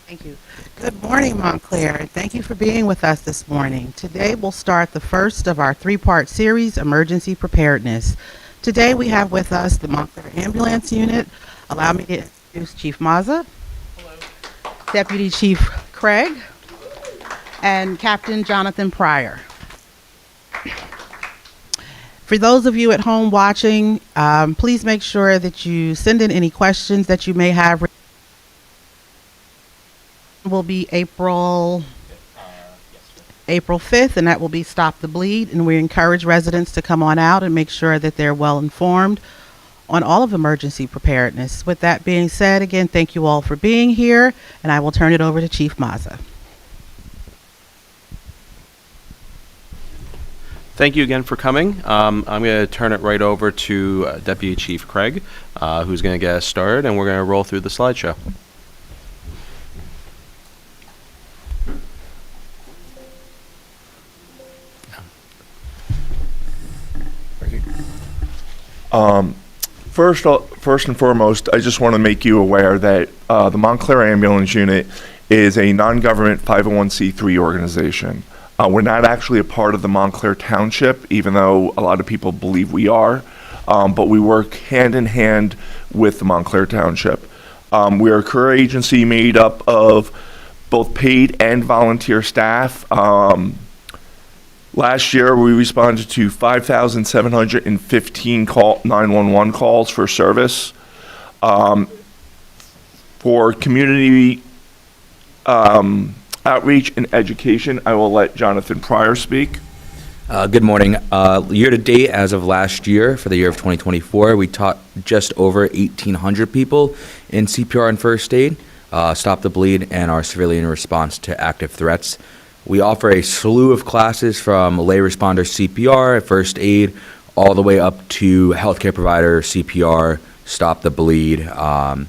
Thank you. Good morning, Montclair, and thank you for being with us this morning. Today we'll start the first of our three-part series, Emergency Preparedness. Today we have with us the Montclair Ambulance Unit. Allow me to introduce Chief Mazza, Deputy Chief Craig, and Captain Jonathan Pryor. For those of you at home watching, please make sure that you send in any questions that you may have. Will be April 5th, and that will be Stop the Bleed. And we encourage residents to come on out and make sure that they're well informed on all of emergency preparedness. With that being said, again, thank you all for being here, and I will turn it over to Chief Mazza. Thank you again for coming. I'm going to turn it right over to Deputy Chief Craig, who's going to get us started, and we're going to roll through the slideshow. First and foremost, I just want to make you aware that the Montclair Ambulance Unit is a non-government 501c3 organization. We're not actually a part of the Montclair Township, even though a lot of people believe we are, but we work hand in hand with the Montclair Township. We are a career agency made up of both paid and volunteer staff. Last year, we responded to 5,715 911 calls for service. For community outreach and education, I will let Jonathan Pryor speak. Good morning. Year to date, as of last year, for the year of 2024, we taught just over 1,800 people in CPR and first aid, Stop the Bleed, and our civilian response to active threats. We offer a slew of classes from lay responder CPR, first aid, all the way up to healthcare provider CPR, Stop the Bleed, and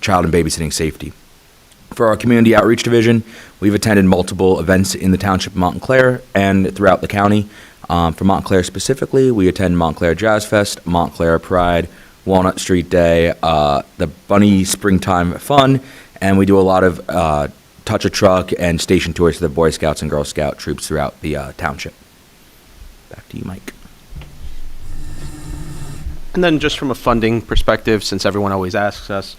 child and babysitting safety. For our community outreach division, we've attended multiple events in the township of Montclair and throughout the county. For Montclair specifically, we attend Montclair Jazz Fest, Montclair Pride, Walnut Street Day, the Bunny Springtime Fun, and we do a lot of touch a truck and station tours to the Boy Scouts and Girl Scout troops throughout the township. Back to you, Mike. And then just from a funding perspective, since everyone always asks us,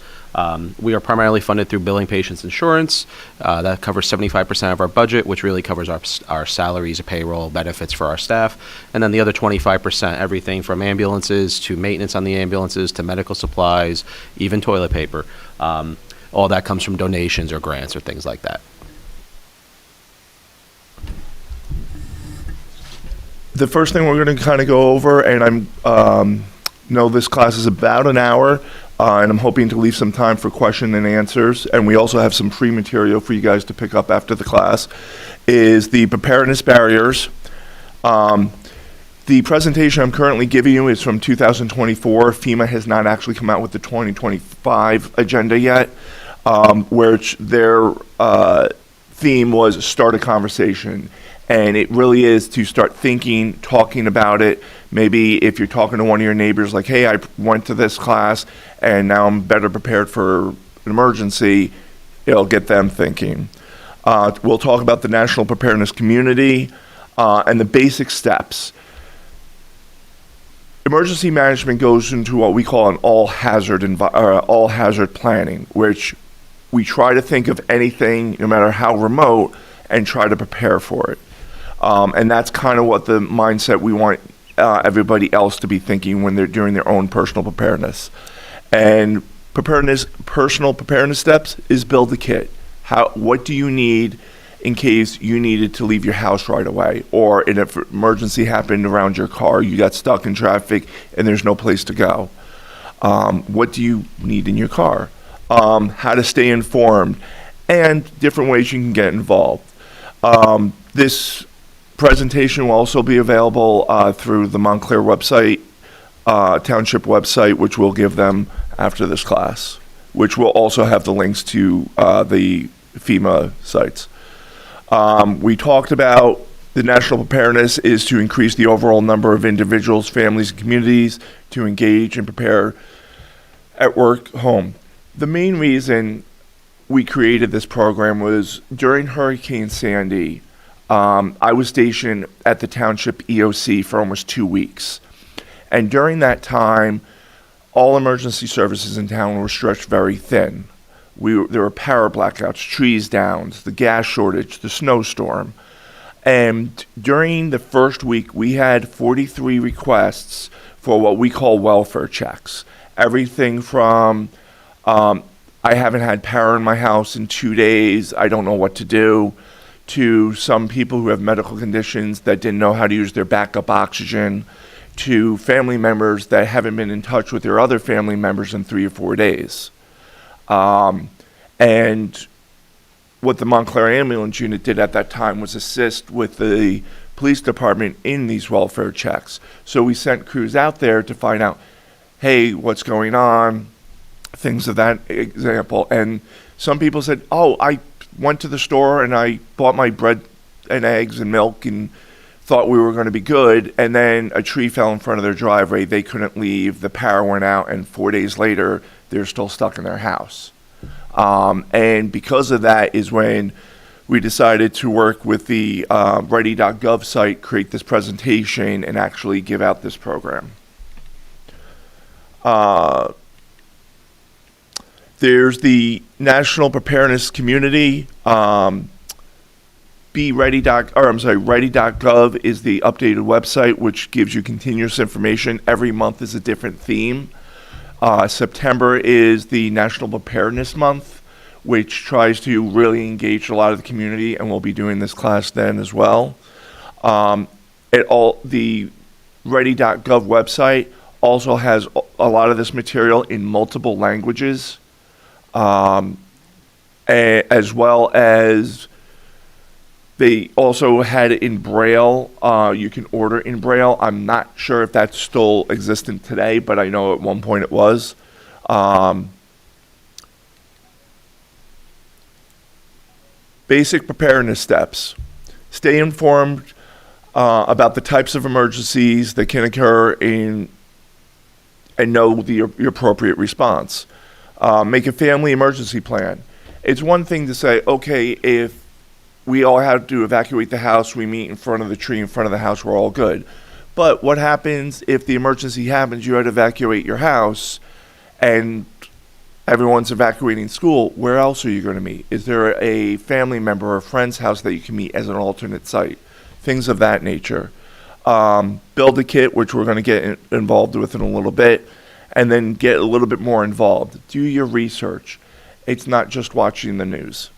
we are primarily funded through billing patients insurance. That covers 75% of our budget, which really covers our salaries, payroll, benefits for our staff. And then the other 25%, everything from ambulances to maintenance on the ambulances to medical supplies, even toilet paper. All that comes from donations or grants or things like that. The first thing we're going to kind of go over, and know this class is about an hour, and I'm hoping to leave some time for question and answers. And we also have some free material for you guys to pick up after the class, is the preparedness barriers. The presentation I'm currently giving you is from 2024. FEMA has not actually come out with the 2025 agenda yet, which their theme was start a conversation. And it really is to start thinking, talking about it. Maybe if you're talking to one of your neighbors, like, hey, I went to this class and now I'm better prepared for an emergency, it'll get them thinking. We'll talk about the national preparedness community and the basic steps. Emergency management goes into what we call an all-hazard planning, which we try to think of anything, no matter how remote, and try to prepare for it. And that's kind of what the mindset we want everybody else to be thinking when they're doing their own personal preparedness. And personal preparedness steps is build a kit. What do you need in case you needed to leave your house right away, or if an emergency happened around your car, you got stuck in traffic and there's no place to go. What do you need in your car? How to stay informed, and different ways you can get involved. This presentation will also be available through the Montclair website, township website, which we'll give them after this class, which will also have the links to the FEMA sites. We talked about the national preparedness is to increase the overall number of individuals, families, and communities to engage and prepare at work, home. The main reason we created this program was during Hurricane Sandy. I was stationed at the township EOC for almost 2 weeks. And during that time, all emergency services in town were stretched very thin. There were power blackouts, trees down, the gas shortage, the snowstorm. And during the first week, we had 43 requests for what we call welfare checks. Everything from, I haven't had power in my house in 2 days, I don't know what to do, to some people who have medical conditions that didn't know how to use their backup oxygen, to family members that haven't been in touch with their other family members in 3 or 4 days. And what the Montclair ambulance unit did at that time was assist with the police department in these welfare checks. So we sent crews out there to find out, hey, what's going on, things of that example. And some people said, oh, I went to the store and I bought my bread and eggs and milk and thought we were going to be good, and then a tree fell in front of their driveway. They couldn't leave, the power went out, and 4 days later, they're still stuck in their house. And because of that is when we decided to work with the ready.gov site, create this presentation, and actually give out this program. There's the National Preparedness Community. Ready.gov is the updated website, which gives you continuous information. Every month is a different theme. September is the National Preparedness Month, which tries to really engage a lot of the community, and we'll be doing this class then as well. The Ready.gov website also has a lot of this material in multiple languages, as well as they also had it in Braille. You can order in Braille. I'm not sure if that's still existent today, but I know at one point it was. Basic preparedness steps. Stay informed about the types of emergencies that can occur and know your appropriate response. Make a family emergency plan. It's one thing to say, okay, if we all have to evacuate the house, we meet in front of the tree in front of the house, we're all good. But what happens if the emergency happens, you had to evacuate your house and everyone's evacuating school? Where else are you going to meet? Is there a family member or a friend's house that you can meet as an alternate site? Things of that nature. Build a kit, which we're going to get involved with in a little bit, and then get a little bit more involved. Do your research. It's not just watching the news.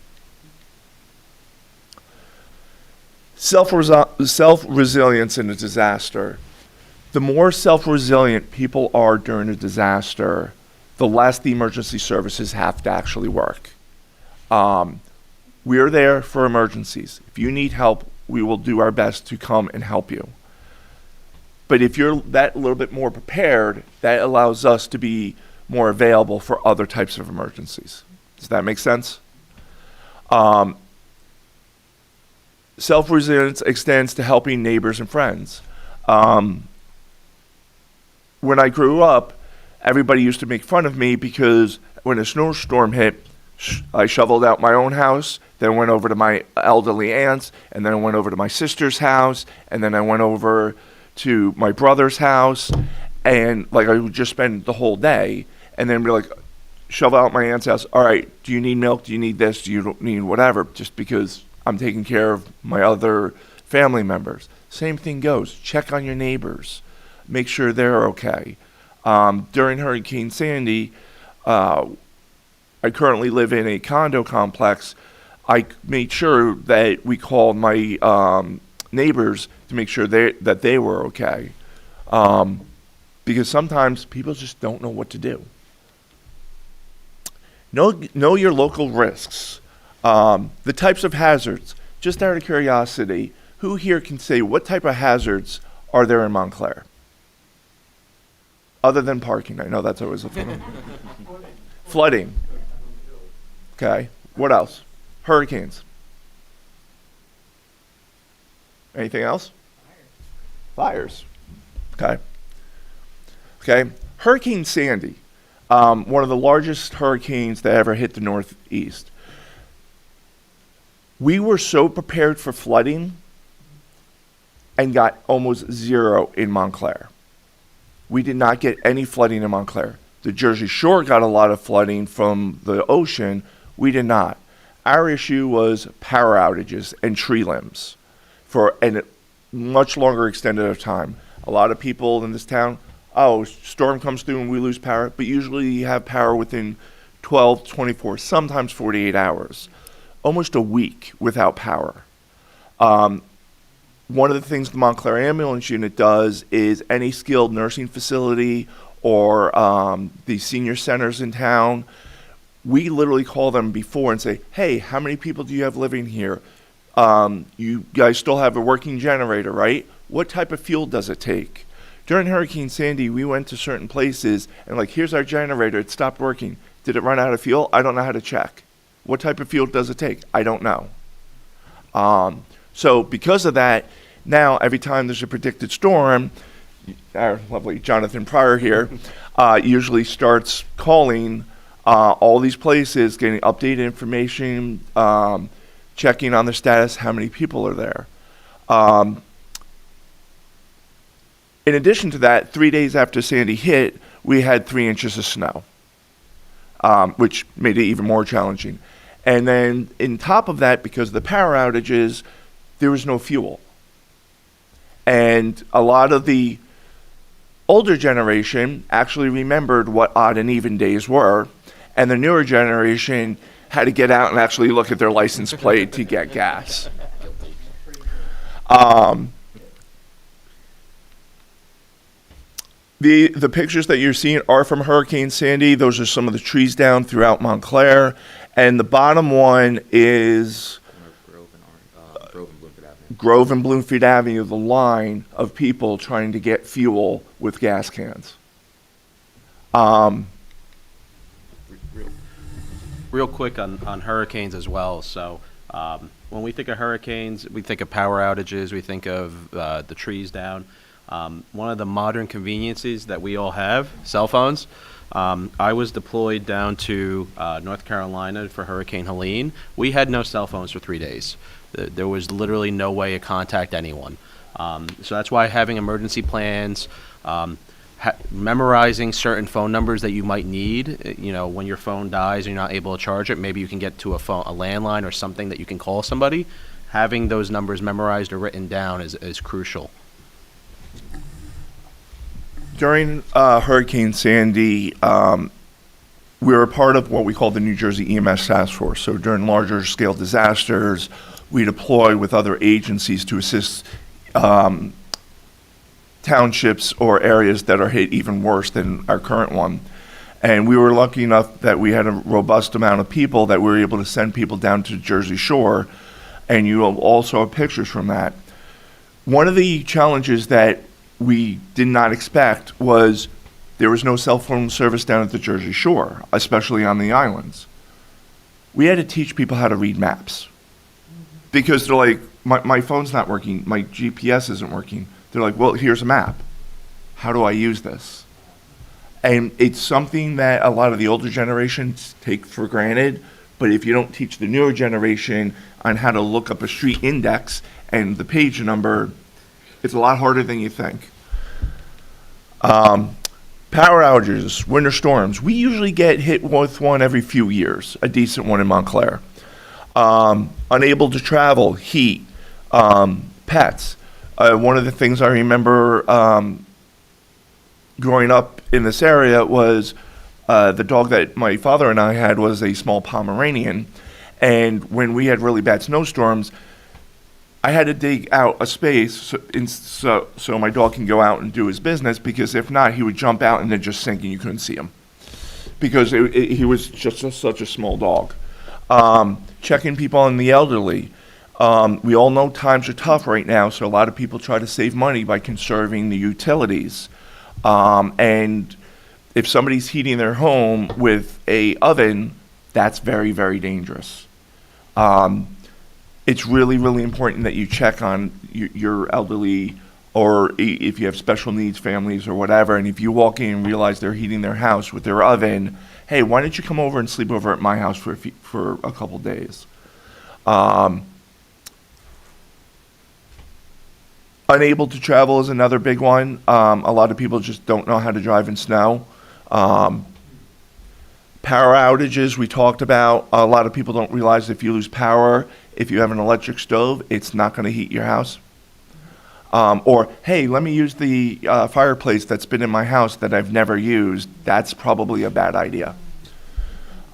Self-resilience in a disaster. The more self-resilient people are during a disaster, the less the emergency services have to actually work. We're there for emergencies. If you need help, we will do our best to come and help you. But if you're that little bit more prepared, that allows us to be more available for other types of emergencies. Does that make sense? Self-resilience extends to helping neighbors and friends. When I grew up, everybody used to make fun of me because when a snowstorm hit, I shoveled out my own house, then went over to my elderly aunt's, and then I went over to my sister's house, and then I went over to my brother's house, and like I would just spend the whole day, and then be like, shovel out my aunt's house. All right, do you need milk? Do you need this? Do you need whatever? Just because I'm taking care of my other family members. Same thing goes. Check on your neighbors. Make sure they're okay. During Hurricane Sandy, I currently live in a condo complex. I made sure that we called my neighbors to make sure that they were okay. Because sometimes people just don't know what to do. Know your local risks. The types of hazards. Just out of curiosity, who here can say what type of hazards are there in Montclair? Other than parking. I know that's always a fun one. Flooding. Okay. What else? Hurricanes. Anything else? Fires. Okay. Okay. Hurricane Sandy. One of the largest hurricanes that ever hit the Northeast. We were so prepared for flooding and got almost zero in Montclair. We did not get any flooding in Montclair. The Jersey Shore got a lot of flooding from the ocean. We did not. Our issue was power outages and tree limbs for a much longer extended of time. A lot of people in this town, oh, storm comes through and we lose power, but usually you have power within 12, 24, sometimes 48 hours. Almost a week without power. One of the things the Montclair Ambulance Unit does is any skilled nursing facility or the senior centers in town, we literally call them before and say, hey, how many people do you have living here? You guys still have a working generator, right? What type of fuel does it take? During Hurricane Sandy, we went to certain places and like, here's our generator, it stopped working. Did it run out of fuel? I don't know how to check. What type of fuel does it take? I don't know. So because of that, now every time there's a predicted storm, our lovely Jonathan Pryor here usually starts calling all these places, getting updated information, checking on their status, how many people are there. In addition to that, 3 days after Sandy hit, we had 3 inches of snow, which made it even more challenging. And then in top of that, because of the power outages, there was no fuel. And a lot of the older generation actually remembered what odd and even days were, and the newer generation had to get out and actually look at their license plate to get gas. The pictures that you're seeing are from Hurricane Sandy. Those are some of the trees down throughout Montclair. And the bottom one is Grove and Bloomfield Avenue, the line of people trying to get fuel with gas cans. Real quick on hurricanes as well. So when we think of hurricanes, we think of power outages, we think of the trees down. One of the modern conveniences that we all have, cell phones. I was deployed down to North Carolina for Hurricane Helene. We had no cell phones for 3 days. There was literally no way to contact anyone. So that's why having emergency plans, memorizing certain phone numbers that you might need, when your phone dies and you're not able to charge it, maybe you can get to a landline or something that you can call somebody. Having those numbers memorized or written down is crucial. During Hurricane Sandy, we were a part of what we call the New Jersey EMS Task Force. So during larger scale disasters, we deploy with other agencies to assist townships or areas that are hit even worse than our current one. And we were lucky enough that we had a robust amount of people that we were able to send people down to Jersey Shore, and you also have pictures from that. One of the challenges that we did not expect was there was no cell phone service down at the Jersey Shore, especially on the islands. We had to teach people how to read maps because they're like, my phone's not working, my GPS isn't working. They're like, well, here's a map. How do I use this? And it's something that a lot of the older generations take for granted, but if you don't teach the newer generation on how to look up a street index and the page number, it's a lot harder than you think. Power outages, winter storms. We usually get hit with one every few years, a decent one in Montclair. Unable to travel, heat, pets. One of the things I remember growing up in this area was the dog that my father and I had was a small Pomeranian. And when we had really bad snowstorms, I had to dig out a space so my dog can go out and do his business, because if not, he would jump out and then just sink and you couldn't see him because he was just such a small dog. Checking people on the elderly. We all know times are tough right now, so a lot of people try to save money by conserving the utilities. And if somebody's heating their home with a oven, that's very, very dangerous. It's really, really important that you check on your elderly, or if you have special needs families or whatever, and if you walk in and realize they're heating their house with their oven, hey, why don't you come over and sleep over at my house for a couple days? Unable to travel is another big one. A lot of people just don't know how to drive in snow. Power outages, we talked about. A lot of people don't realize if you lose power, if you have an electric stove, it's not going to heat your house. Or, hey, let me use the fireplace that's been in my house that I've never used. That's probably a bad idea.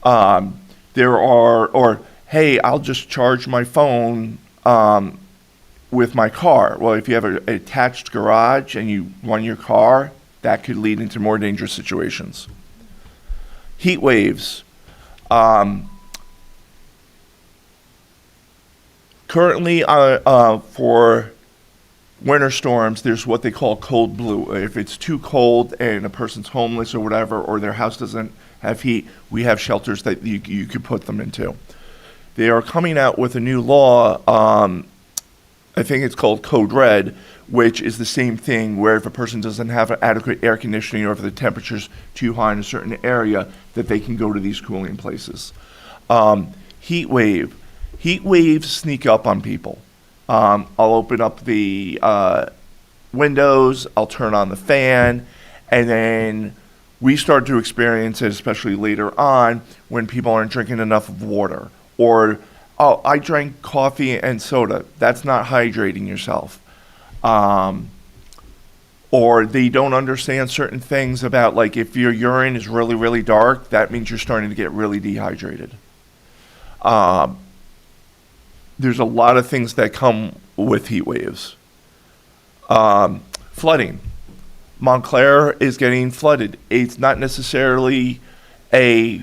Or, hey, I'll just charge my phone with my car. Well, if you have an attached garage and you run your car, that could lead into more dangerous situations. Heat waves. Currently, for winter storms, there's what they call cold blue. If it's too cold and a person's homeless or whatever, or their house doesn't have heat, we have shelters that you could put them into. They are coming out with a new law, I think it's called Code Red, which is the same thing where if a person doesn't have adequate air conditioning or if the temperature's too high in a certain area, that they can go to these cooling places. Heat wave. Heat waves sneak up on people. I'll open up the windows, I'll turn on the fan, and then we start to experience it, especially later on, when people aren't drinking enough of water. Or, oh, I drank coffee and soda. That's not hydrating yourself. Or they don't understand certain things about, like, if your urine is really, really dark, that means you're starting to get really dehydrated. There's a lot of things that come with heat waves. Flooding. Montclair is getting flooded. It's not necessarily a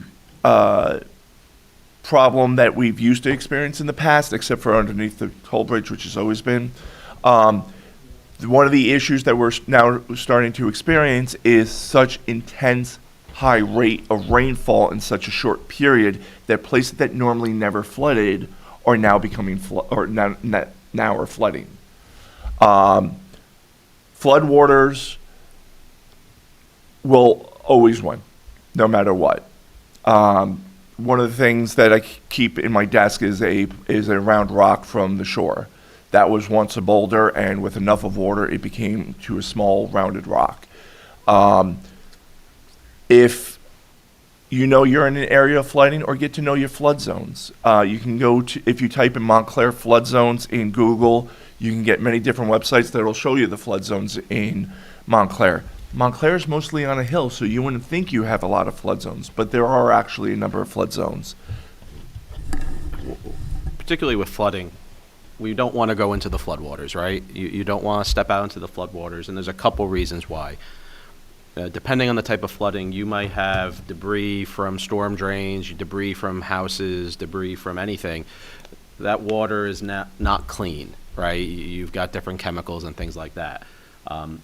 problem that we've used to experience in the past, except for underneath the toll bridge, which has always been. One of the issues that we're now starting to experience is such intense high rate of rainfall in such a short period that places that normally never flooded are now becoming now are flooding. Floodwaters will always win, no matter what. One of the things that I keep in my desk is a round rock from the shore. That was once a boulder, and with enough of water, it became to a small rounded rock. If you know you're in an area of flooding, or get to know your flood zones, you can go to, if you type in Montclair flood zones in Google, you can get many different websites that will show you the flood zones in Montclair. Montclair is mostly on a hill, so you wouldn't think you have a lot of flood zones, but there are actually a number of flood zones. Particularly with flooding, we don't want to go into the floodwaters, right? You don't want to step out into the floodwaters, and there's a couple reasons why. Depending on the type of flooding, you might have debris from storm drains, debris from houses, debris from anything. That water is not clean, right? You've got different chemicals and things like that.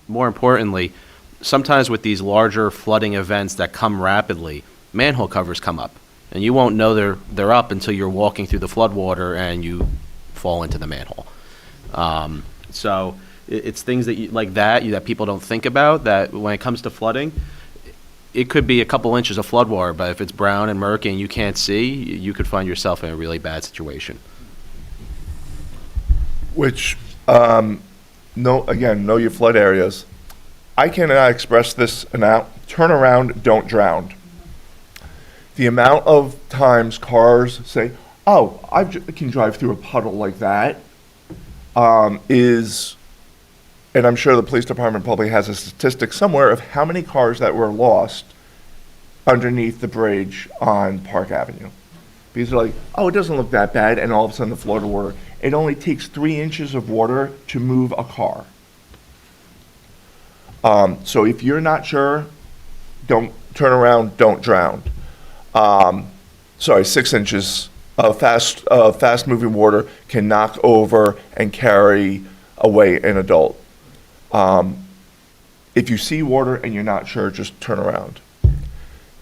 More importantly, sometimes with these larger flooding events that come rapidly, manhole covers come up, and you won't know they're up until you're walking through the floodwater and you fall into the manhole. So it's things that that people don't think about, that when it comes to flooding, it could be a couple inches of floodwater, but if it's brown and murky and you can't see, you could find yourself in a really bad situation. Which, know your flood areas. I cannot express this enough. Turn around, don't drown. The amount of times cars say, oh, I can drive through a puddle like that, is, and I'm sure the police department probably has a statistic somewhere of how many cars that were lost underneath the bridge on Park Avenue. Because they're like, oh, it doesn't look that bad, and all of a sudden the flood of water. It only takes 3 inches of water to move a car. So if you're not sure, don't turn around, don't drown. 6 inches of fast moving water can knock over and carry away an adult. If you see water and you're not sure, just turn around.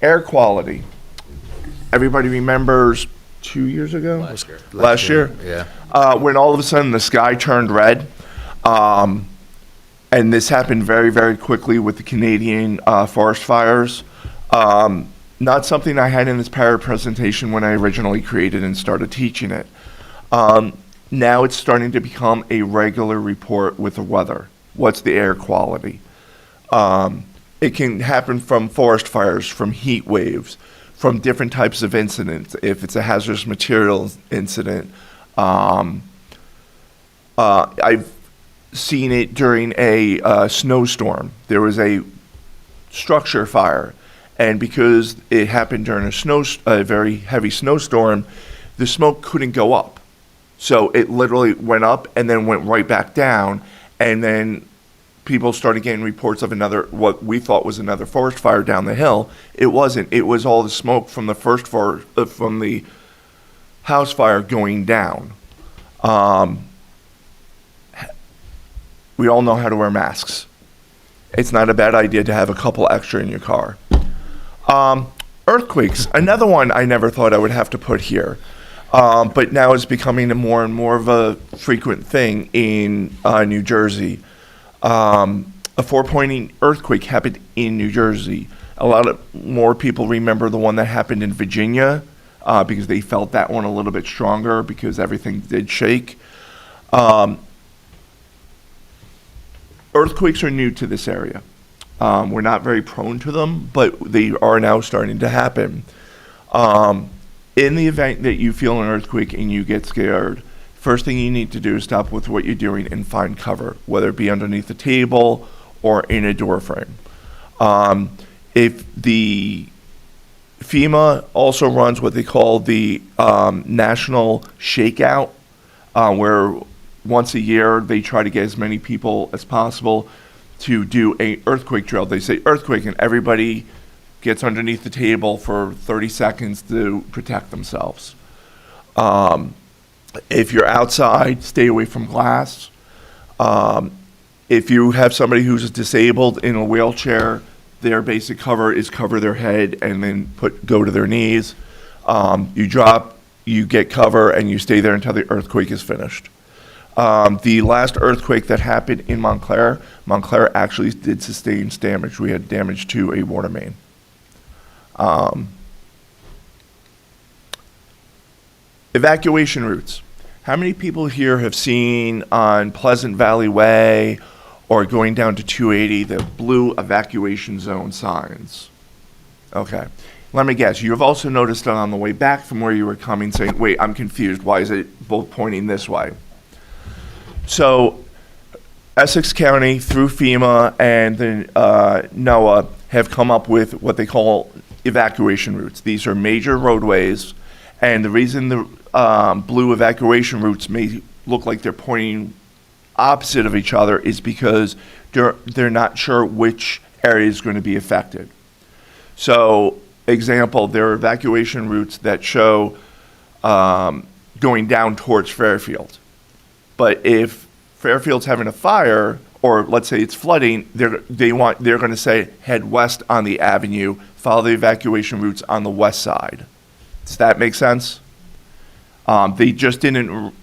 Air quality. Everybody remembers 2 years ago? Last year? Yeah. When all of a sudden the sky turned red. And this happened very, very quickly with the Canadian forest fires. Not something I had in this prior presentation when I originally created and started teaching it. Now it's starting to become a regular report with the weather. What's the air quality? It can happen from forest fires, from heat waves, from different types of incidents. If it's a hazardous materials incident, I've seen it during a snowstorm. There was a structure fire, and because it happened during a very heavy snowstorm, the smoke couldn't go up. So it literally went up and then went right back down, and then people started getting reports of what we thought was another forest fire down the hill. It wasn't. It was all the smoke from the from the house fire going down. We all know how to wear masks. It's not a bad idea to have a couple extra in your car. Earthquakes, another one I never thought I would have to put here, but now it's becoming more and more of a frequent thing in New Jersey. A 4.8 earthquake happened in New Jersey. A lot of more people remember the one that happened in Virginia because they felt that one a little bit stronger because everything did shake. Earthquakes are new to this area. We're not very prone to them, but they are now starting to happen. In the event that you feel an earthquake and you get scared, first thing you need to do is stop with what you're doing and find cover, whether it be underneath a table or in a door frame. If the FEMA also runs what they call the National Shakeout, where once a year they try to get as many people as possible to do a earthquake drill. They say earthquake and everybody gets underneath the table for 30 seconds to protect themselves. If you're outside, stay away from glass. If you have somebody who's disabled in a wheelchair, their basic cover is cover their head and then go to their knees. You drop, you get cover, and you stay there until the earthquake is finished. The last earthquake that happened in Montclair actually did sustain damage. We had damage to a water main. Evacuation routes. How many people here have seen on Pleasant Valley Way or going down to 280 the blue evacuation zone signs? Okay. Let me guess. You have also noticed that on the way back from where you were coming saying, wait, I'm confused. Why is it both pointing this way? So Essex County, through FEMA and the NOAA, have come up with what they call evacuation routes. These are major roadways, and the reason the blue evacuation routes may look like they're pointing opposite of each other is because they're not sure which area is going to be affected. So, example, there are evacuation routes that show going down towards Fairfield. But if Fairfield's having a fire, or let's say it's flooding, they're going to say head west on the avenue, follow the evacuation routes on the west side. Does that make sense? They just didn't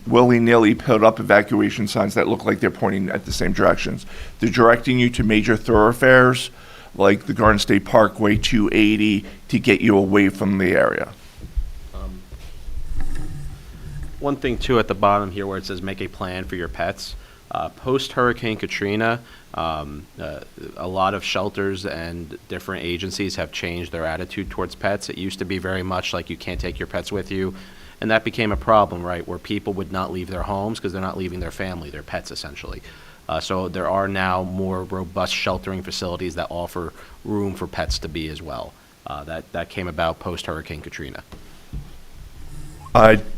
willy-nilly put up evacuation signs that look like they're pointing at the same directions. They're directing you to major thoroughfares like the Garden State Parkway, 280, to get you away from the area. One thing, too, at the bottom here where it says make a plan for your pets. Post-Hurricane Katrina, a lot of shelters and different agencies have changed their attitude towards pets. It used to be very much like you can't take your pets with you, and that became a problem, right, where people would not leave their homes because they're not leaving their family, their pets, essentially. So there are now more robust sheltering facilities that offer room for pets to be as well. That came about post-Hurricane Katrina.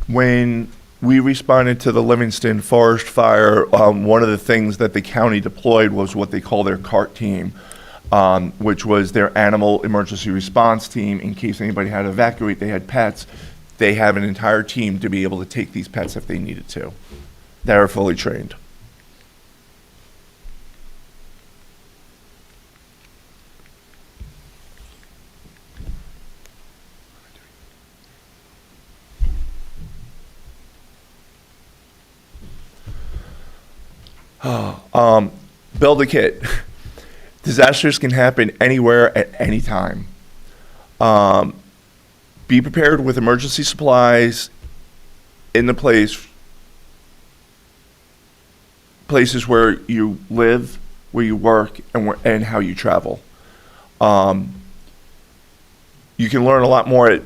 When we responded to the Livingston forest fire, one of the things that the county deployed was what they call their CART team, which was their animal emergency response team. In case anybody had to evacuate, they had pets. They have an entire team to be able to take these pets if they needed to. They are fully trained. Build a kit. Disasters can happen anywhere at any time. Be prepared with emergency supplies, in the places where you live, where you work, and how you travel. You can learn a lot more at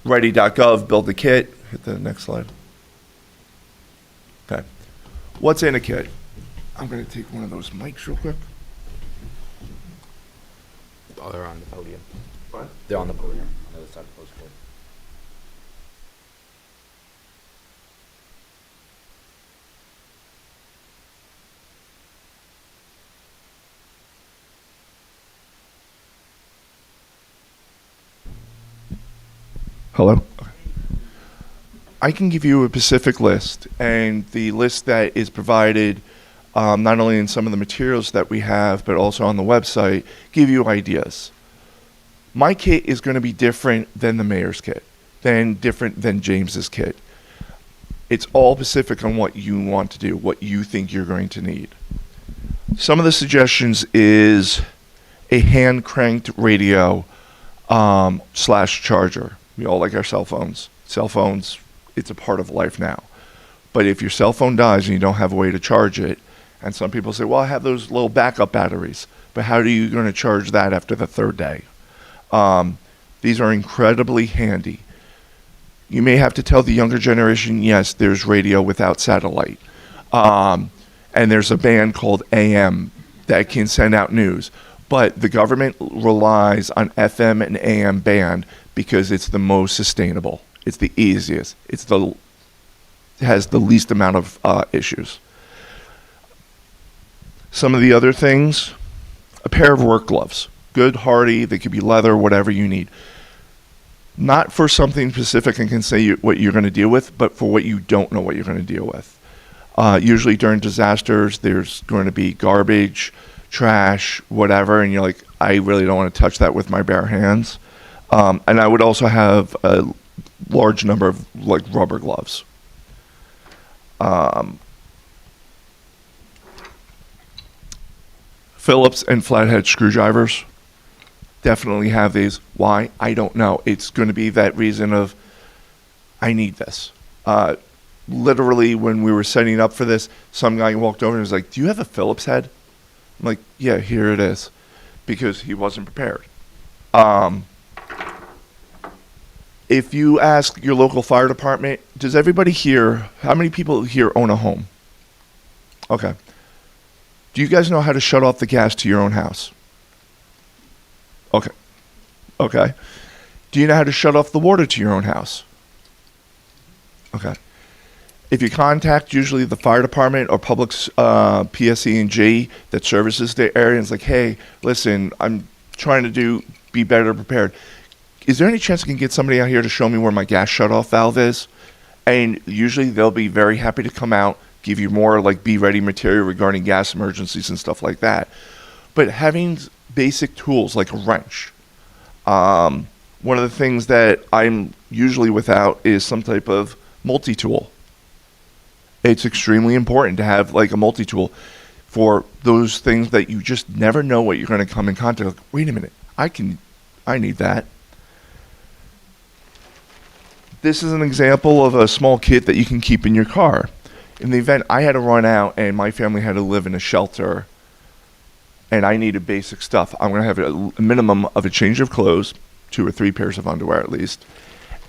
ready.gov, build the kit. Hit the next slide. Okay. What's in a kit? I'm going to take one of those mics real quick. Oh, they're on the podium. What? They're on the podium on the other side of the postboard. Hello? Okay. I can give you a specific list, and the list that is provided not only in some of the materials that we have, but also on the website, give you ideas. My kit is going to be different than the mayor's kit, different than James's kit. It's all specific on what you want to do, what you think you're going to need. Some of the suggestions is a hand-cranked radio / charger. We all like our cell phones. Cell phones, it's a part of life now. But if your cell phone dies and you don't have a way to charge it, and some people say, well, I have those little backup batteries, but how are you going to charge that after the third day? These are incredibly handy. You may have to tell the younger generation, yes, there's radio without satellite. And there's a band called AM that can send out news. But the government relies on FM and AM band because it's the most sustainable. It's the easiest. It has the least amount of issues. Some of the other things, a pair of work gloves. Good, hardy, they could be leather, whatever you need. Not for something specific and can say what you're going to deal with, but for what you don't know what you're going to deal with. Usually during disasters, there's going to be garbage, trash, whatever, and you're like, I really don't want to touch that with my bare hands. And I would also have a large number of like rubber gloves. Phillips and flathead screwdrivers. Definitely have these. Why? I don't know. It's going to be that reason of, I need this. Literally, when we were setting up for this, some guy walked over and was like, do you have a Phillips head? I'm like, yeah, here it is. Because he wasn't prepared. If you ask your local fire department, does everybody here, how many people here own a home? Okay. Do you guys know how to shut off the gas to your own house? Okay. Okay. Do you know how to shut off the water to your own house? Okay. If you contact usually the fire department or public PSE&G that services the area and it's like, hey, listen, I'm trying to be better prepared. Is there any chance I can get somebody out here to show me where my gas shutoff valve is? And usually they'll be very happy to come out, give you more like be ready material regarding gas emergencies and stuff like that. But having basic tools like a wrench. One of the things that I'm usually without is some type of multi-tool. It's extremely important to have like a multi-tool for those things that you just never know what you're going to come in contact with. Like, wait a minute, I need that. This is an example of a small kit that you can keep in your car. In the event I had to run out and my family had to live in a shelter and I needed basic stuff, I'm going to have a minimum of a change of clothes, 2 or 3 pairs of underwear at least,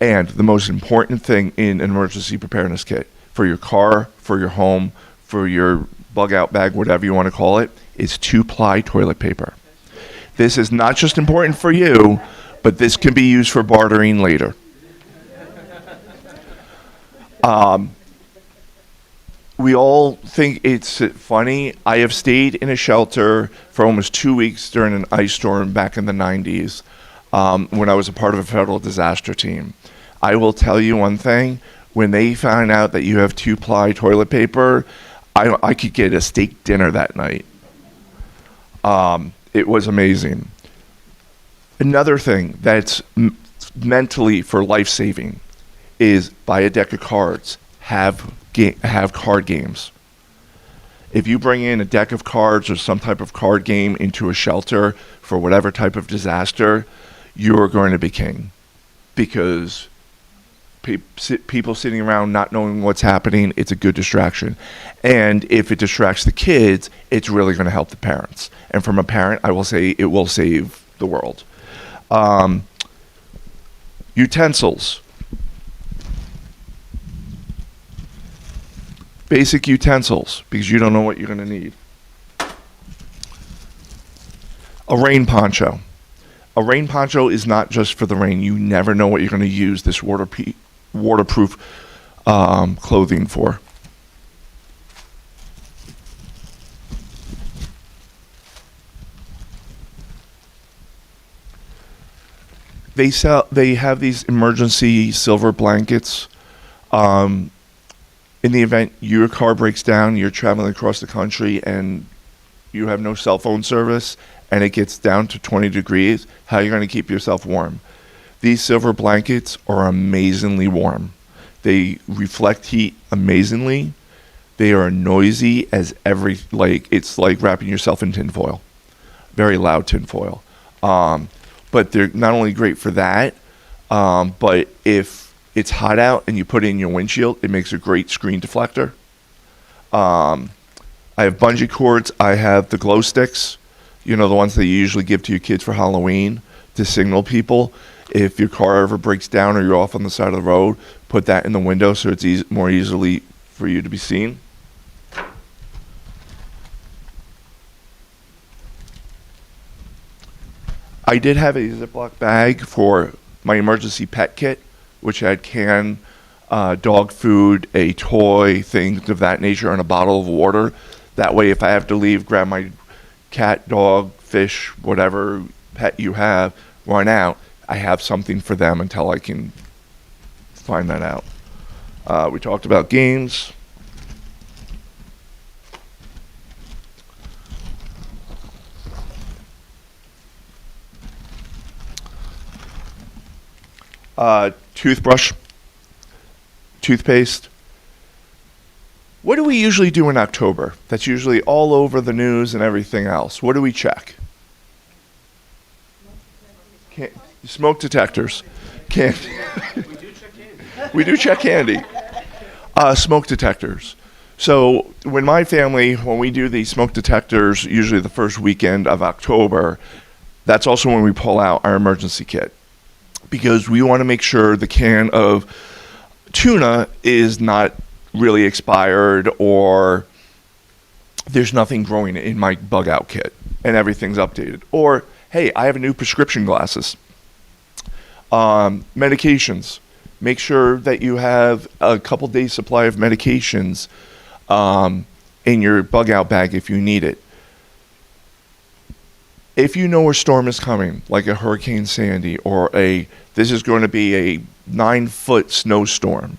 and the most important thing in an emergency preparedness kit for your car, for your home, for your bug out bag, whatever you want to call it, is 2-ply toilet paper. This is not just important for you, but this can be used for bartering later. We all think it's funny. I have stayed in a shelter for almost 2 weeks during an ice storm back in the 90s when I was a part of a federal disaster team. I will tell you one thing. When they found out that you have 2-ply toilet paper, I could get a steak dinner that night. It was amazing. Another thing that's mentally for life-saving is buy a deck of cards. Have card games. If you bring in a deck of cards or some type of card game into a shelter for whatever type of disaster, you're going to be king. Because People sitting around not knowing what's happening, it's a good distraction. And if it distracts the kids, it's really going to help the parents. And from a parent, I will say it will save the world. Utensils. Basic utensils, because you don't know what you're going to need. A rain poncho. A rain poncho is not just for the rain. You never know what you're going to use this waterproof clothing for. They have these emergency silver blankets. In the event your car breaks down, you're traveling across the country and you have no cell phone service and it gets down to 20 degrees, how are you going to keep yourself warm? These silver blankets are amazingly warm. They reflect heat amazingly. They are noisy as it's like wrapping yourself in tinfoil. Very loud tinfoil. But they're not only great for that, but if it's hot out and you put it in your windshield, it makes a great screen deflector. I have bungee cords. I have the glow sticks, the ones that you usually give to your kids for Halloween to signal people. If your car ever breaks down or you're off on the side of the road, put that in the window so it's more easily for you to be seen. I did have a Ziploc bag for my emergency pet kit, which had canned dog food, a toy, things of that nature, and a bottle of water. That way, if I have to leave, grab my cat, dog, fish, whatever pet you have, run out, I have something for them until I can find that out. We talked about games. Toothbrush, toothpaste. What do we usually do in October? That's usually all over the news and everything else. What do we check? Smoke detectors. Candy. We do check candy. Smoke detectors. So when we do these smoke detectors, usually the first weekend of October, that's also when we pull out our emergency kit. Because we want to make sure the can of tuna is not really expired or there's nothing growing in my bug out kit and everything's updated. Or, hey, I have new prescription glasses. Medications. Make sure that you have a couple days supply of medications in your bug out bag if you need it. If you know a storm is coming, like a Hurricane Sandy or this is going to be a 9-foot snowstorm,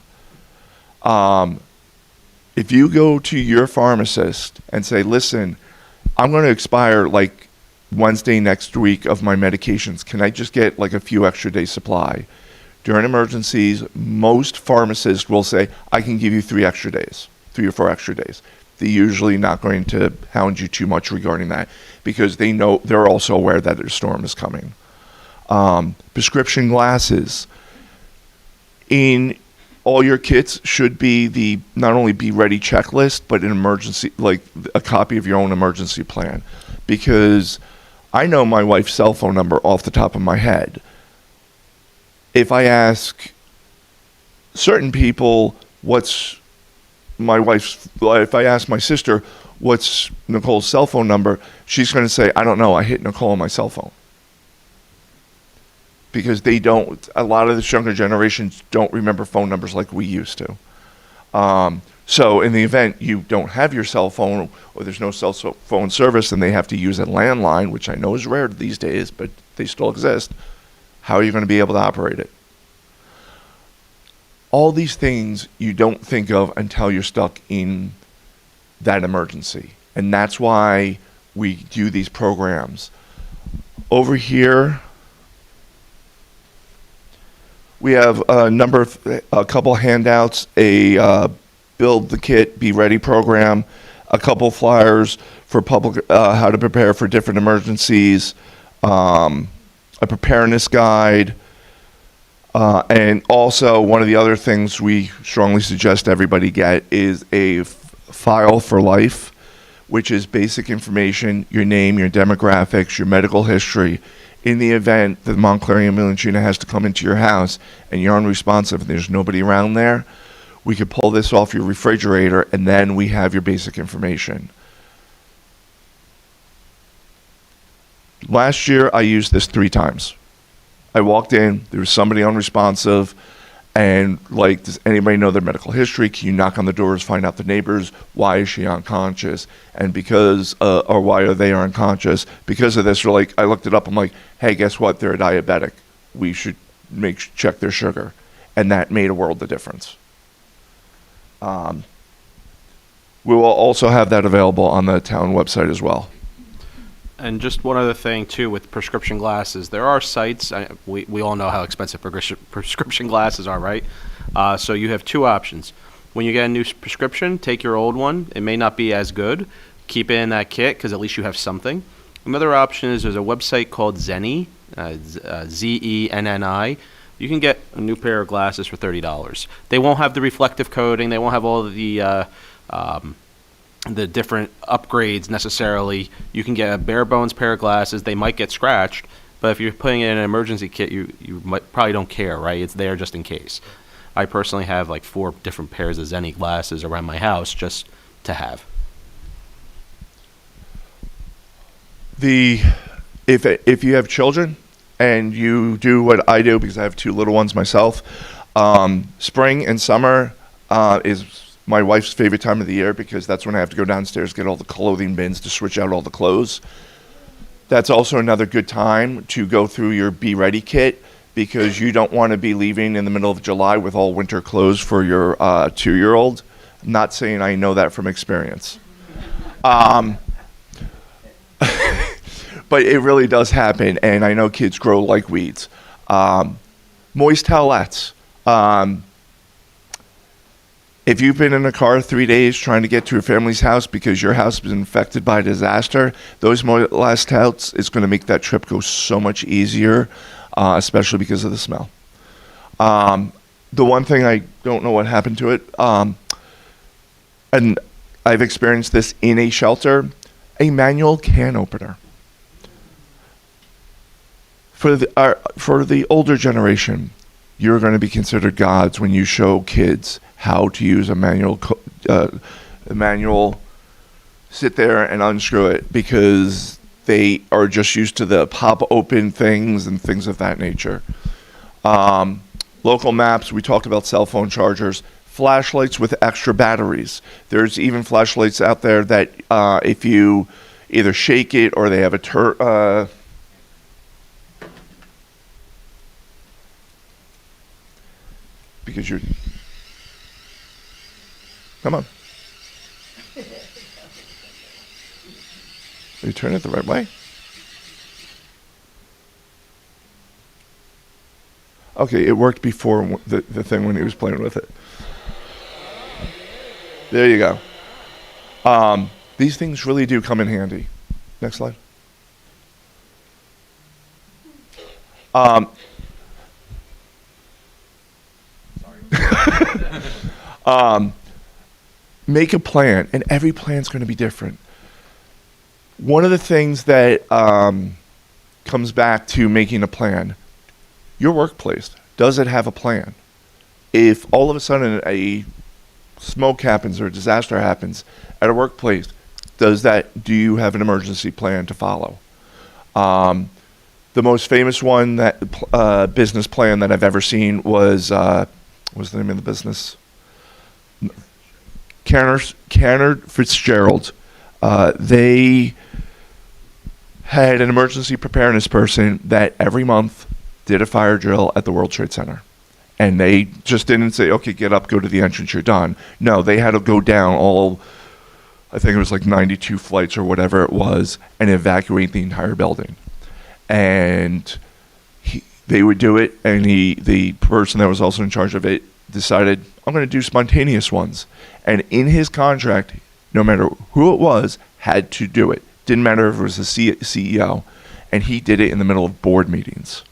if you go to your pharmacist and say, listen, I'm going to expire like Wednesday next week of my medications, can I just get like a few extra days supply? During emergencies, most pharmacists will say, I can give you 3 or 4 extra days. They're usually not going to hound you too much regarding that because they know they're also aware that a storm is coming. Prescription glasses. In all your kits should be not only be ready checklist, but an emergency, like a copy of your own emergency plan. Because I know my wife's cell phone number off the top of my head. If I ask certain people if I ask my sister, what's Nicole's cell phone number, she's going to say, I don't know, I hit Nicole on my cell phone. Because a lot of the younger generations don't remember phone numbers like we used to. So in the event you don't have your cell phone or there's no cell phone service and they have to use a landline, which I know is rare these days, but they still exist, how are you going to be able to operate it? All these things you don't think of until you're stuck in that emergency. And that's why we do these programs. Over here, we have a couple handouts, a Build the Kit, Be Ready program, a couple flyers for public, how to prepare for different emergencies, a preparedness guide, And also, one of the other things we strongly suggest everybody get is a file for life, which is basic information, your name, your demographics, your medical history. In the event that the Montclair ambulance unit has to come into your house and you're unresponsive and there's nobody around there, we could pull this off your refrigerator and then we have your basic information. Last year, I used this 3 times. I walked in, there was somebody unresponsive, and like, does anybody know their medical history? Can you knock on the doors, find out the neighbors? Why is she unconscious? And because, or why are they unconscious? Because of this, I looked it up, I'm like, hey, guess what? They're a diabetic. We should check their sugar. And that made a world of difference. We will also have that available on the town website as well. And just one other thing, too, with prescription glasses. There are sites, we all know how expensive prescription glasses are, right? So you have 2 options. When you get a new prescription, take your old one. It may not be as good. Keep it in that kit, because at least you have something. Another option is there's a website called Zenni, Zenni. You can get a new pair of glasses for $30. They won't have the reflective coating. They won't have all of the different upgrades necessarily. You can get a bare bones pair of glasses. They might get scratched, but if you're putting it in an emergency kit, you probably don't care, right? It's there just in case. I personally have like 4 different pairs of Zenni glasses around my house just to have. If you have children and you do what I do, because I have 2 little ones myself, spring and summer is my wife's favorite time of the year, because that's when I have to go downstairs, get all the clothing bins to switch out all the clothes. That's also another good time to go through your Be Ready kit, because you don't want to be leaving in the middle of July with all winter clothes for your 2-year-old. I'm not saying I know that from experience. But it really does happen, and I know kids grow like weeds. Moist towelettes. If you've been in a car 3 days trying to get to your family's house because your house has been infected by a disaster, those moist towels is going to make that trip go so much easier, especially because of the smell. The one thing, I don't know what happened to it, and I've experienced this in a shelter, a manual can opener. For the older generation, you're going to be considered gods when you show kids how to use a manual, sit there and unscrew it, because they are just used to the pop open things and things of that nature. Local maps, we talked about cell phone chargers, flashlights with extra batteries. There's even flashlights out there that if you either shake it or they have a because you're, come on. You turn it the right way? Okay, it worked before the thing when he was playing with it. There you go. These things really do come in handy. Next slide. Make a plan, and every plan's going to be different. One of the things that comes back to making a plan, your workplace, does it have a plan? If all of a sudden a smoke happens or a disaster happens at a workplace, do you have an emergency plan to follow? The most famous one, that business plan that I've ever seen was, what's the name of the business? Cantor Fitzgerald. They had an emergency preparedness person that every month did a fire drill at the World Trade Center. And they just didn't say, okay, get up, go to the entrance, you're done. No, they had to go down I think it was like 92 flights or whatever it was, and evacuate the entire building. And they would do it, and the person that was also in charge of it decided, I'm going to do spontaneous ones. And in his contract, no matter who it was, had to do it. Didn't matter if it was the CEO. And he did it in the middle of board meetings.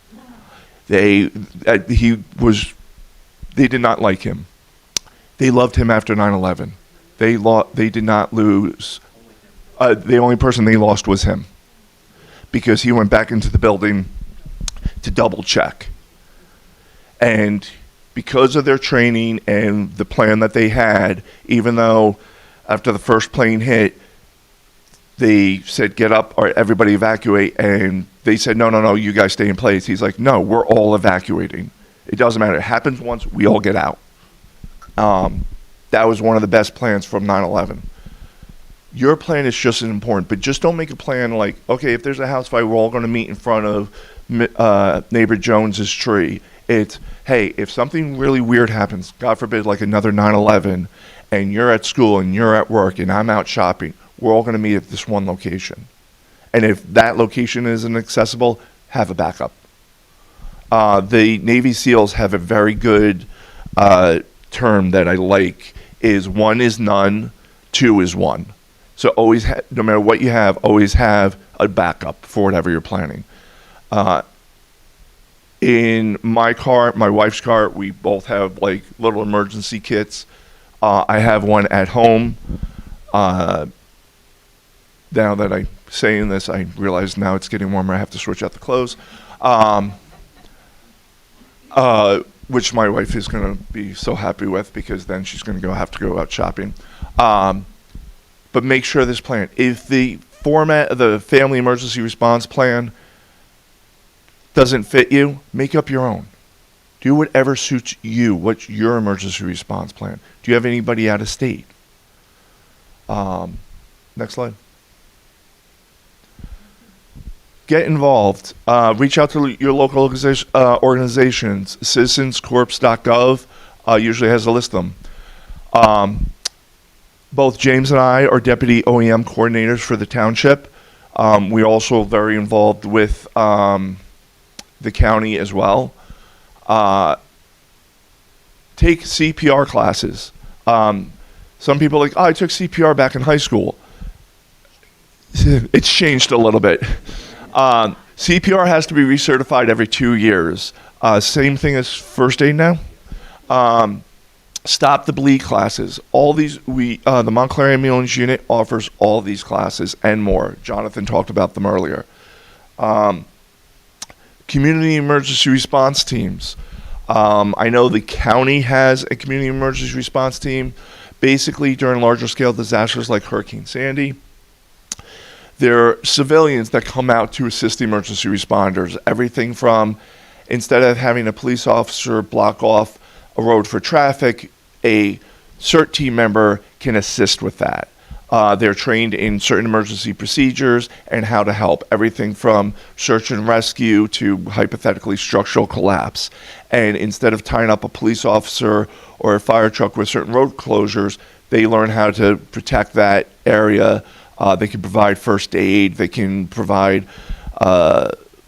They did not like him. They loved him after 9/11. They did not lose. The only person they lost was him, because he went back into the building to double check. And because of their training and the plan that they had, even though after the first plane hit, they said, get up or everybody evacuate. And they said, no, you guys stay in place. He's like, no, we're all evacuating. It doesn't matter. It happens once, we all get out. That was one of the best plans from 9/11. Your plan is just as important, but just don't make a plan like, okay, if there's a house fire, we're all going to meet in front of neighbor Jones's tree. It's, hey, if something really weird happens, God forbid, like another 9/11, and you're at school and you're at work and I'm out shopping, we're all going to meet at this one location. And if that location isn't accessible, have a backup. The Navy SEALs have a very good term that I like, is 1 is none, 2 is 1. So always, no matter what you have, always have a backup for whatever you're planning. In my car, my wife's car, we both have like little emergency kits. I have one at home. Now that I'm saying this, I realize now it's getting warmer. I have to switch out the clothes. Which my wife is going to be so happy with, because then she's going to have to go out shopping. But make sure this plan, if the format of the family emergency response plan doesn't fit you, make up your own. Do whatever suits you. What's your emergency response plan? Do you have anybody out of state? Next slide. Get involved. Reach out to your local organizations. Citizenscorps.gov usually has a list of them. Both James and I are deputy OEM coordinators for the township. We're also very involved with the county as well. Take CPR classes. Some people are like, I took CPR back in high school. It's changed a little bit. CPR has to be recertified every 2 years. Same thing as first aid now. Stop the bleed classes. All these, the Montclair Ambulance Unit offers all these classes and more. Jonathan talked about them earlier. Community emergency response teams. I know the county has a community emergency response team. Basically, during larger scale disasters like Hurricane Sandy, there are civilians that come out to assist the emergency responders. Everything from, instead of having a police officer block off a road for traffic, a CERT team member can assist with that. They're trained in certain emergency procedures and how to help. Everything from search and rescue to hypothetically structural collapse. And instead of tying up a police officer or a fire truck with certain road closures, they learn how to protect that area. They can provide first aid. They can provide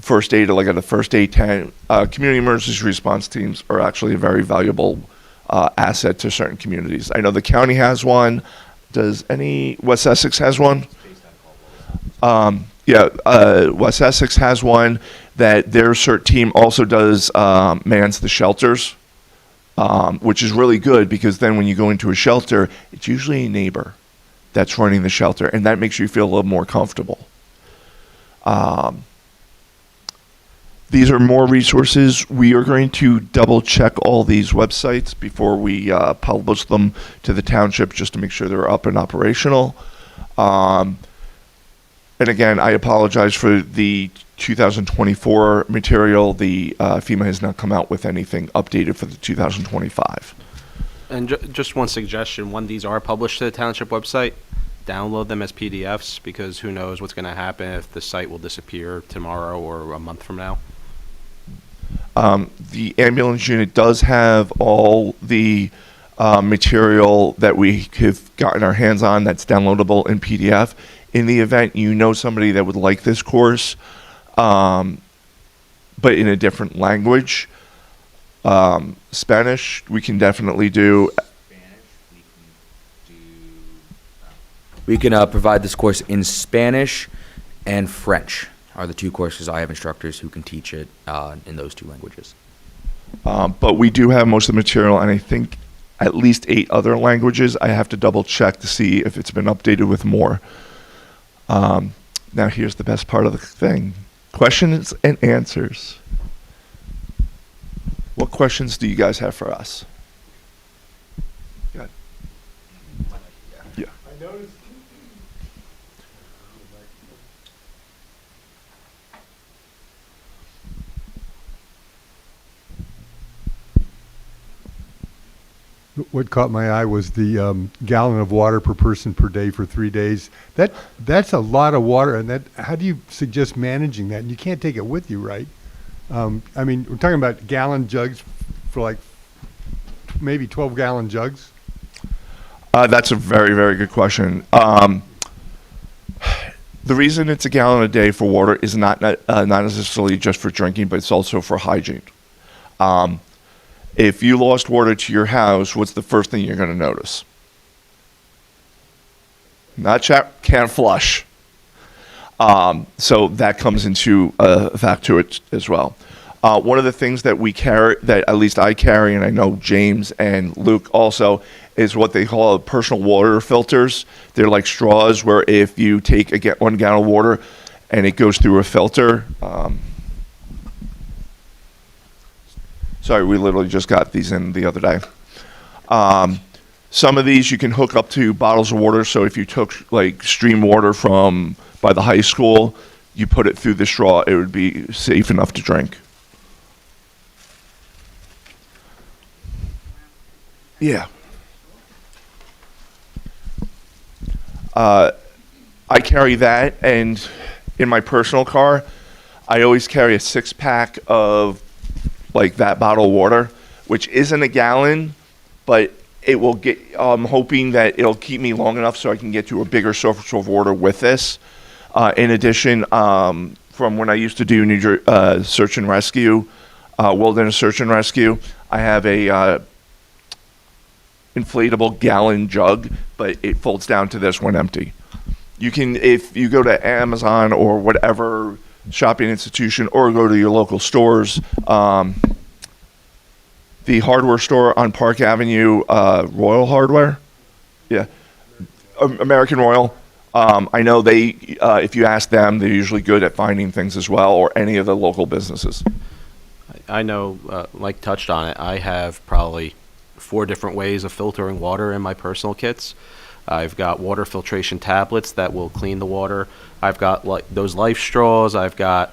first aid, like at a first aid tent. Community emergency response teams are actually a very valuable asset to certain communities. I know the county has one. Does West Essex has one? West Essex has one that their CERT team also does mans the shelters, which is really good, because then when you go into a shelter, it's usually a neighbor that's running the shelter, and that makes you feel a little more comfortable. These are more resources. We are going to double check all these websites before we publish them to the township, just to make sure they're up and operational. And again, I apologize for the 2024 material. The FEMA has not come out with anything updated for the 2025. And just one suggestion, when these are published to the township website, download them as PDFs, because who knows what's going to happen if the site will disappear tomorrow or a month from now. The ambulance unit does have all the material that we have gotten our hands on that's downloadable in PDF. In the event you know somebody that would like this course, but in a different language, Spanish we can definitely do. We can provide this course in Spanish and French. are the two courses. I have instructors who can teach it in those two languages. But we do have most of the material, and I think at least 8 other languages. I have to double check to see if it's been updated with more. Now here's the best part of the thing. Questions and answers. What questions do you guys have for us? Go ahead. Yeah. I noticed. What caught my eye was the gallon of water per person per day for 3 days. That's a lot of water, and how do you suggest managing that? And you can't take it with you, right? I mean, we're talking about gallon jugs for like maybe 12-gallon jugs. That's a very, very good question. The reason it's a gallon a day for water is not necessarily just for drinking, but it's also for hygiene. If you lost water to your house, what's the first thing you're going to notice? Can't flush. So that comes into fact to it as well. One of the things that we carry, that at least I carry, and I know James and Luke also, is what they call personal water filters. They're like straws where if you take 1 gallon of water and it goes through a filter. Sorry, we literally just got these in the other day. Some of these you can hook up to bottles of water. So if you took like stream water from by the high school, you put it through the straw, it would be safe enough to drink. Yeah. I carry that, and in my personal car, I always carry a 6-pack of like that bottle of water, which isn't a gallon, but it will get, I'm hoping that it'll keep me long enough so I can get to a bigger source of water with this. In addition, from when I used to do search and rescue, wilderness search and rescue, I have a inflatable gallon jug, but it folds down to this when empty. You can, if you go to Amazon or whatever shopping institution, or go to your local stores, the hardware store on Park Avenue, Royal Hardware, yeah, American Royal. I know they, if you ask them, they're usually good at finding things as well, or any of the local businesses. I know, Mike touched on it. I have probably 4 different ways of filtering water in my personal kits. I've got water filtration tablets that will clean the water. I've got like those life straws. I've got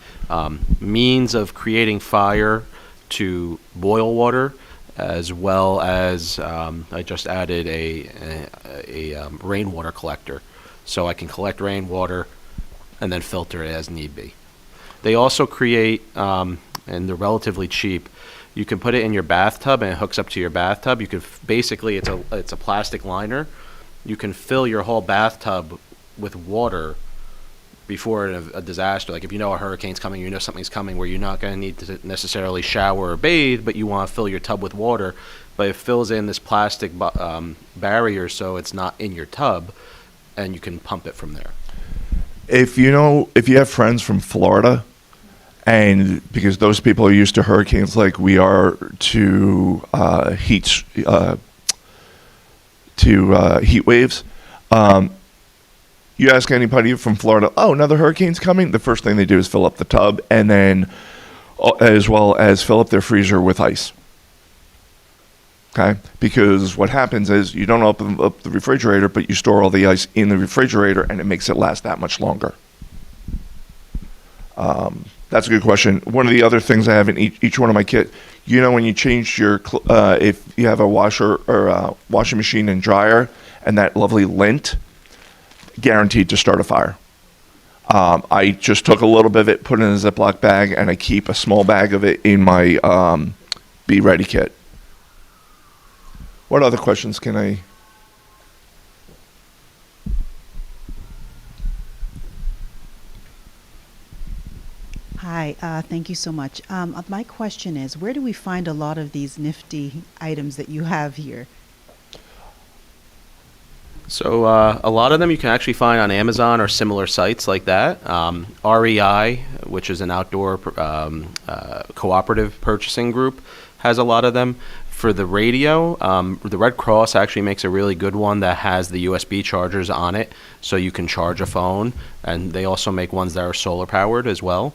means of creating fire to boil water, as well as I just added a rainwater collector, so I can collect rainwater and then filter it as need be. They also create, and they're relatively cheap. You can put it in your bathtub, and it hooks up to your bathtub. You can basically, it's a plastic liner. You can fill your whole bathtub with water before a disaster. Like if you know a hurricane's coming, you know something's coming where you're not going to need to necessarily shower or bathe, but you want to fill your tub with water. But it fills in this plastic barrier so it's not in your tub, and you can pump it from there. If you have friends from Florida, and because those people are used to hurricanes like we are to heat waves, you ask anybody from Florida, oh, another hurricane's coming? The first thing they do is fill up the tub, and then as well as fill up their freezer with ice. Okay? Because what happens is you don't open up the refrigerator, but you store all the ice in the refrigerator, and it makes it last that much longer. That's a good question. One of the other things I have in each one of my kit, when you change your, if you have a washer or a washing machine and dryer, and that lovely lint, guaranteed to start a fire. I just took a little bit of it, put it in a Ziploc bag, and I keep a small bag of it in my Be Ready kit. What other questions can I? Hi, thank you so much. My question is, where do we find a lot of these nifty items that you have here? So a lot of them you can actually find on Amazon or similar sites like that. REI, which is an outdoor cooperative purchasing group, has a lot of them. For the radio, the Red Cross actually makes a really good one that has the USB chargers on it, so you can charge a phone, and they also make ones that are solar powered as well.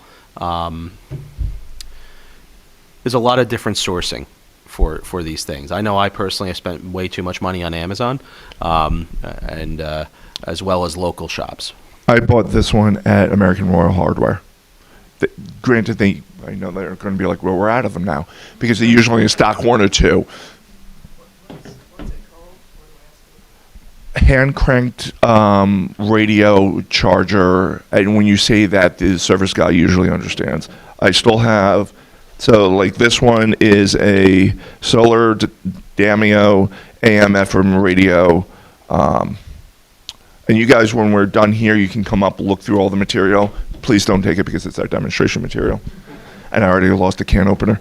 There's a lot of different sourcing for these things. I know I personally have spent way too much money on Amazon, and as well as local shops. I bought this one at American Royal Hardware. Granted, I know they're going to be like, well, we're out of them now, because they usually stock one or two. Hand cranked radio charger, and when you say that, the service guy usually understands. I still have, so like this one is a solar Damio AM FM radio. And you guys, when we're done here, you can come up, look through all the material. Please don't take it because it's our demonstration material. And I already lost a can opener.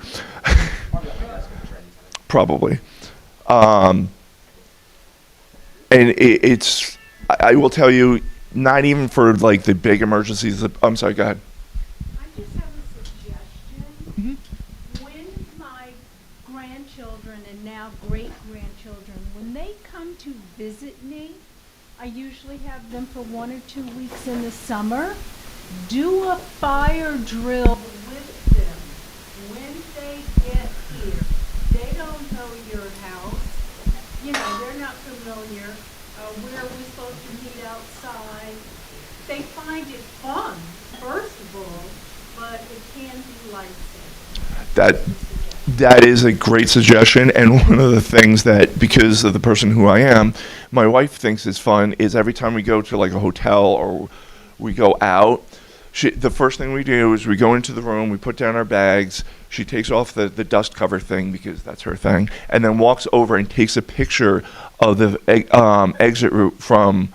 Probably. And it's, I will tell you, not even for like the big emergencies. I'm sorry, go ahead. I just have a suggestion. When my grandchildren and now great-grandchildren, when they come to visit me, I usually have them for 1 or 2 weeks in the summer. Do a fire drill with them when they get here. They don't know your house. You know, they're not familiar. Where are we supposed to meet outside? They find it fun, first of all, but it can be life-saving. That is a great suggestion, and one of the things that, because of the person who I am, my wife thinks is fun is every time we go to like a hotel or we go out, the first thing we do is we go into the room, we put down our bags, she takes off the dust cover thing because that's her thing, and then walks over and takes a picture of the exit route from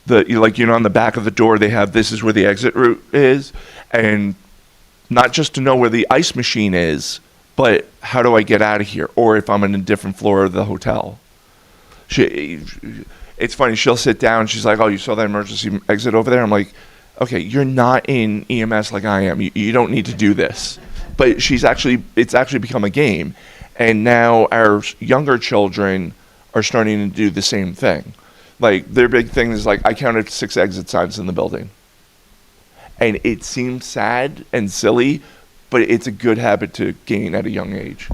on the back of the door they have, this is where the exit route is, and not just to know where the ice machine is, but how do I get out of here? Or if I'm in a different floor of the hotel. It's funny, she'll sit down, she's like, oh, you saw that emergency exit over there? I'm like, okay, you're not in EMS like I am. You don't need to do this. But it's actually become a game. And now our younger children are starting to do the same thing. Like, their big thing is like, I counted 6 exit signs in the building. And it seems sad and silly, but it's a good habit to gain at a young age.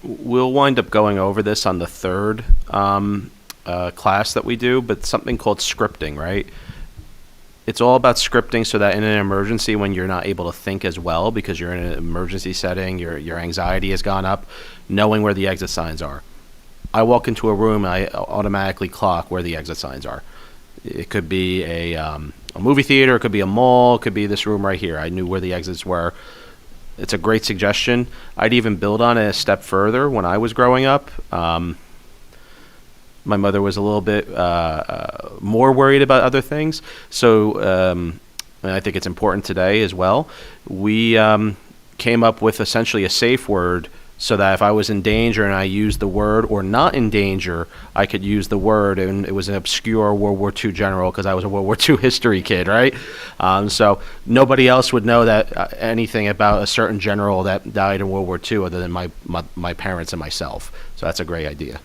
We'll wind up going over this on the third class that we do, but something called scripting, right? It's all about scripting so that in an emergency, when you're not able to think as well because you're in an emergency setting, your anxiety has gone up, knowing where the exit signs are. I walk into a room and I automatically clock where the exit signs are. It could be a movie theater, it could be a mall, it could be this room right here. I knew where the exits were. It's a great suggestion. I'd even build on it a step further. When I was growing up, my mother was a little bit more worried about other things. So, and I think it's important today as well. We came up with essentially a safe word so that if I was in danger and I used the word, or not in danger, I could use the word. And it was an obscure World War II general because I was a World War II history kid, right? So nobody else would know that anything about a certain general that died in World War II other than my parents and myself. So that's a great idea.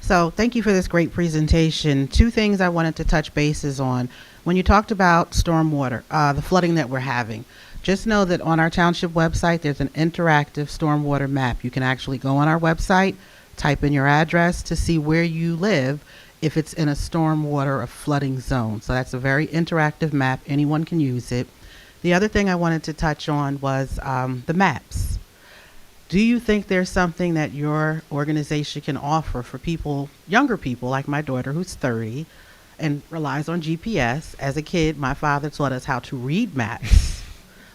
So thank you for this great presentation. 2 things I wanted to touch bases on. When you talked about stormwater, the flooding that we're having, just know that on our township website, there's an interactive stormwater map. You can actually go on our website, type in your address to see where you live if it's in a stormwater or flooding zone. So that's a very interactive map. Anyone can use it. The other thing I wanted to touch on was the maps. Do you think there's something that your organization can offer for people, younger people like my daughter who's 30 and relies on GPS? As a kid, my father taught us how to read maps.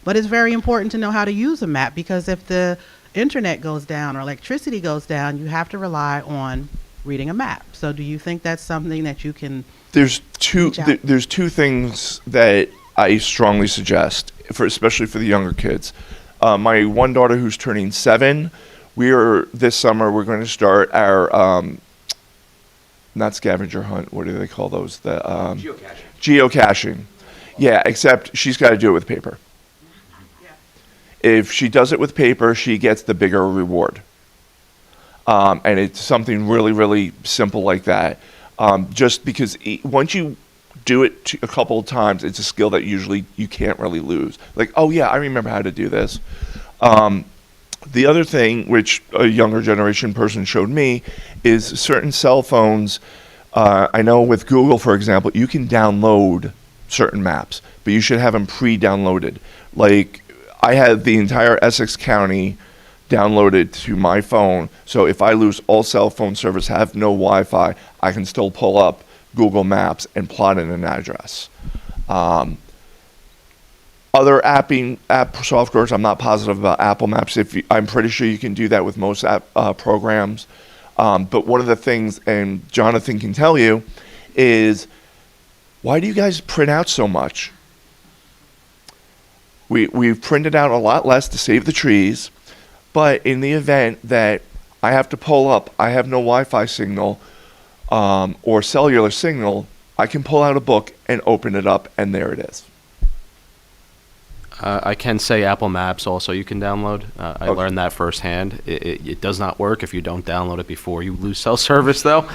But it's very important to know how to use a map because if the internet goes down or electricity goes down, you have to rely on reading a map. So do you think that's something that you can There's two reach out? there's 2 things that I strongly suggest, especially for the younger kids. My one daughter who's turning 7, this summer we're going to start our not scavenger hunt. What do they call those? The geocaching. Yeah, except she's got to do it with paper. If she does it with paper, she gets the bigger reward. And it's something really, really simple like that. Just because once you do it a couple of times, it's a skill that usually you can't really lose. Like, oh yeah, I remember how to do this. The other thing, which a younger generation person showed me, is certain cell phones. I know with Google, for example, you can download certain maps, but you should have them pre-downloaded. Like, I had the entire Essex County downloaded to my phone, so if I lose all cell phone service, have no Wi-Fi, I can still pull up Google Maps and plot in an address. Other app softwares, I'm not positive about Apple Maps. I'm pretty sure you can do that with most app programs. But one of the things, and Jonathan can tell you, is why do you guys print out so much? We've printed out a lot less to save the trees, but in the event that I have to pull up, I have no Wi-Fi signal or cellular signal, I can pull out a book and open it up, and there it is. I can say Apple Maps also you can download. I learned that firsthand. It does not work if you don't download it before you lose cell service, though.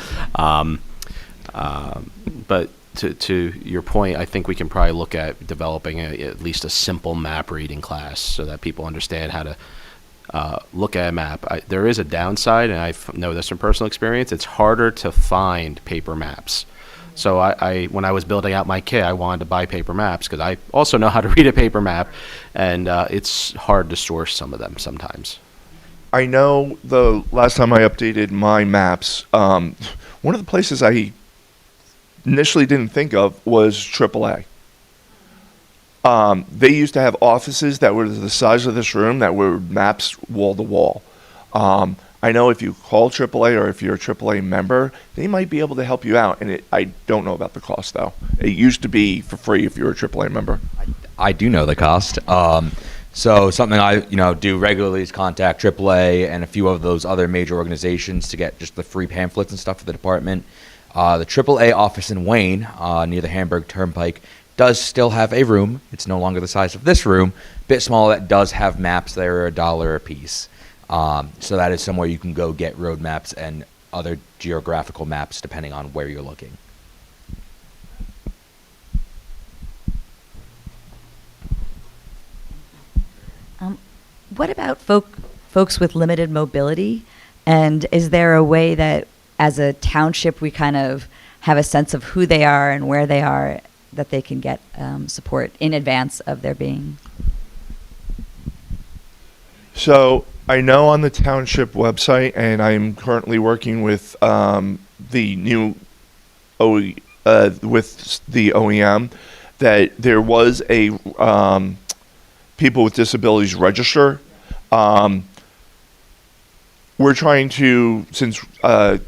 But to your point, I think we can probably look at developing at least a simple map reading class so that people understand how to look at a map. There is a downside, and I know this from personal experience. It's harder to find paper maps. So I when I was building out my kit, I wanted to buy paper maps because I also know how to read a paper map, and it's hard to source some of them sometimes. I know the last time I updated my maps, one of the places I initially didn't think of was AAA. They used to have offices that were the size of this room that were maps wall to wall. I know if you call AAA or if you're a AAA member, they might be able to help you out. And I don't know about the cost, though. It used to be for free if you were a AAA member. I do know the cost. So something I do regularly is contact AAA and a few of those other major organizations to get just the free pamphlets and stuff for the department. The AAA office in Wayne, near the Hamburg Turnpike, does still have a room. It's no longer the size of this room. A bit smaller. That does have maps that are $1 a piece. So that is somewhere you can go get road maps and other geographical maps depending on where you're looking. What about folks with limited mobility? And is there a way that as a township we kind of have a sense of who they are and where they are that they can get support in advance of their being? So I know on the township website, and I'm currently working with the new with the OEM, that there was a people with disabilities register. We're trying to, since we're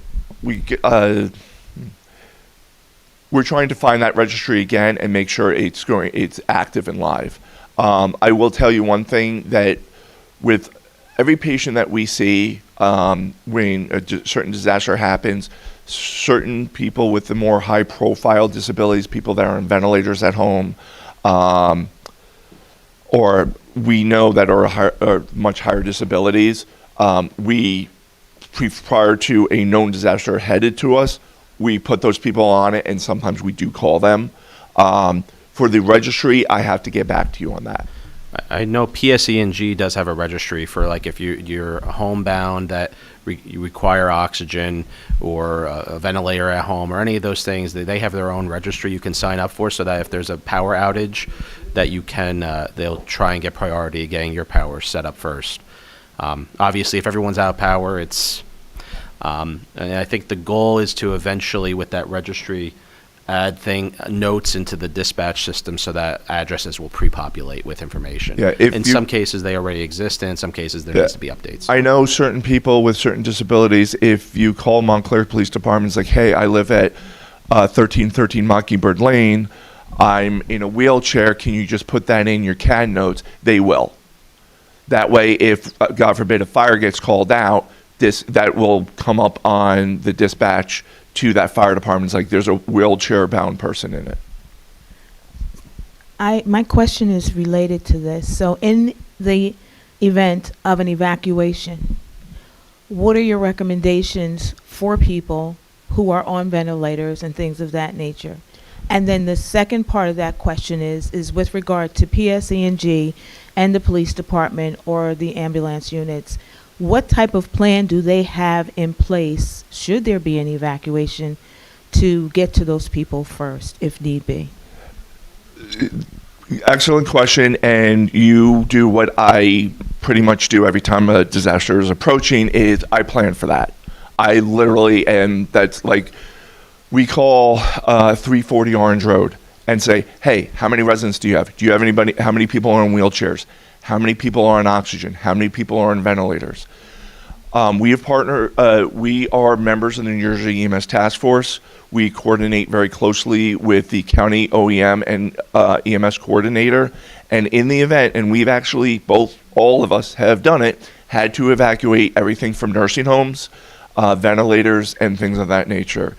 trying to find that registry again and make sure it's active and live. I will tell you one thing, that with every patient that we see, when a certain disaster happens, certain people with the more high-profile disabilities, people that are on ventilators at home, or we know that are much higher disabilities, prior to a known disaster headed to us, we put those people on it, and sometimes we do call them. For the registry, I have to get back to you on that. I know PSE&G does have a registry for, like, if you're homebound that you require oxygen or a ventilator at home or any of those things. They have their own registry you can sign up for, so that if there's a power outage, that you can they'll try and get priority getting your power set up first. Obviously, if everyone's out of power, it's and I think the goal is to eventually, with that registry, add notes into the dispatch system so that addresses will pre-populate with information. Yeah, in some cases, they already exist, and in some cases, there needs to be updates. I know certain people with certain disabilities, if you call Montclair Police Department, it's like, hey, I live at 1313 Mockingbird Lane, I'm in a wheelchair, can you just put that in your CAD notes? They will. That way, if, God forbid, a fire gets called out, that will come up on the dispatch to that fire department. It's like there's a wheelchair-bound person in it. My question is related to this. So in the event of an evacuation, what are your recommendations for people who are on ventilators and things of that nature? And then the second part of that question is with regard to PSE&G and the police department or the ambulance units, what type of plan do they have in place, should there be an evacuation, to get to those people first, if need be? Excellent question, and you do what I pretty much do every time a disaster is approaching, is I plan for that. I literally, and that's like, we call 340 Orange Road and say, hey, how many residents do you have? Do you have anybody, how many people are in wheelchairs? How many people are on oxygen? How many people are on ventilators? We have partnered, we are members of the New Jersey EMS Task Force. We coordinate very closely with the county OEM and EMS coordinator. And in the event, and we've actually, all of us have done it, had to evacuate everything from nursing homes, ventilators, and things of that nature.